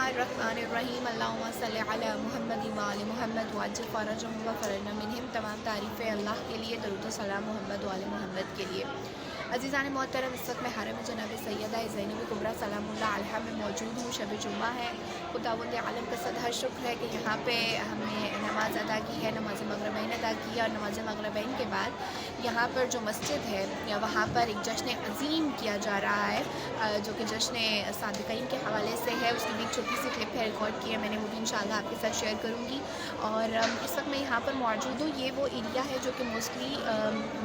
बिस्मिल्लाहिर्रहमानिर्रहीम अल्लाहुम्मा सल्लि अला मुहम्मद व आले मुहम्मद वअज्जिल फ़रजहुम व फ़रजना मिनहुम। तमाम तारीफ़ें अल्लाह के लिए, दरूद व सलाम मोहम्मद व आले मोहम्मद के लिए। अज़ीज़ान मोहतरम, इस वक्त मैं हरम जनाब सैयदा ज़ैनब कुबरा सलामुल्लाह अलैहा में मौजूद हूँ। शब जुम्मा है। खुदावंद आलम का सदा शुक्र है कि यहाँ पे हमने नमाज़ अदा की है, नमाज़ मग़रिबैन अदा की है। और नमाज़ मग़रिबैन के बाद यहाँ पर जो मस्जिद है या वहाँ पर एक जश्न अज़ीम किया जा रहा है, जो कि जश्न सादिक़ीन के हवाले से है। उसकी भी एक छोटी सी क्लिप है, रिकॉर्ड की है मैंने, वो भी इंशाअल्लाह आपके साथ शेयर करूँगी। और इस वक्त मैं यहाँ पर मौजूद हूँ। ये वो एरिया है जो कि मोस्टली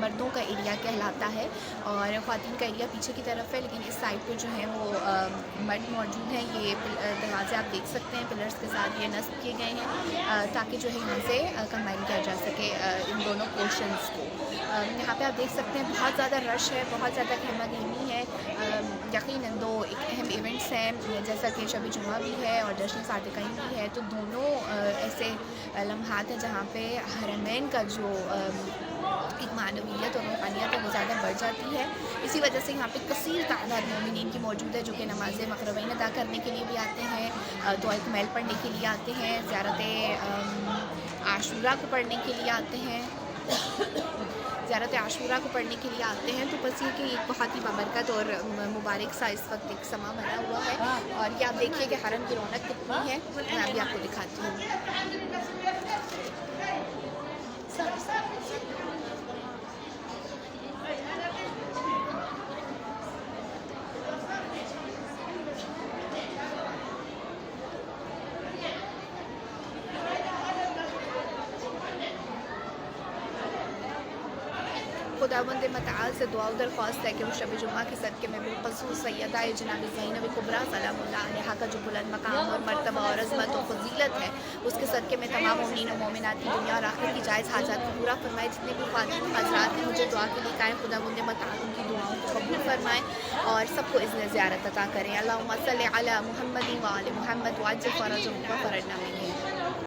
मर्दों का एरिया कहलाता है और ख़वातीन का एरिया पीछे की तरफ है, लेकिन इस साइड पे जो है वो मर्द मौजूद हैं। ये दरवाज़े आप देख सकते हैं, पिलर्स के साथ ये नस्ब किए गए हैं ताकि जो है यहाँ से कंबाइन किया जा सके इन दोनों पोर्शंस को। यहाँ पे आप देख सकते हैं बहुत ज़्यादा रश है, बहुत ज़्यादा गहमा गहमी है। यकीनन दो एक अहम इवेंट्स हैं, जैसा कि शब जुम्मा भी है और जश्न सादिक़ीन भी है, तो दोनों ऐसे लम्हात हैं जहाँ पे हरमैन का जो एक मानवीयत और रूहानियत है वो ज़्यादा बढ़ जाती है। इसी वजह से यहाँ पे कसीर तादाद मोमिनीन की मौजूद है, जो कि नमाज़ मग़रिबैन अदा करने के लिए भी आते हैं, दुआ कमैल पढ़ने के लिए आते हैं, ज़ियारत आशूरा को पढ़ने के लिए आते हैं ज़ियारत आशूरा को पढ़ने के लिए आते हैं। तो बस ये कि एक बहुत ही बाबरकत और मुबारक सा इस वक्त एक समा बना हुआ है। और ये आप देखिए कि हरम की रौनक कितनी है, मैं अभी आपको दिखाती हूँ। खुदावंद मताल से दुआ दरख्वास्त है कि वो शब जुम्मा के सदक़े में बिलख़ुसूस सैयदा जनाब ज़ैनब कुबरा सलामुल्लाह अलैहा का जो बुलंद मकाम और मर्तबा और अज़मत और फ़ज़ीलत है, उसके सदक़े में तमाम मोमिनीन और मोमिनात की दुनिया और आखिरत की जायज़ हाजात को पूरा फरमाए। जितने भी ख़वातीन हज़रात ने मुझे दुआ के लिए कहा है, खुदावंद मताल उनकी दुआओं को कबूल फरमाए और सबको इज़्न ज़ियारत अता करें। अल्लाहुम्मा सल्लि अला मुहम्मद व आले मुहम्मद वअज्जिल फ़रजहुम व फ़रजना मिनहुम।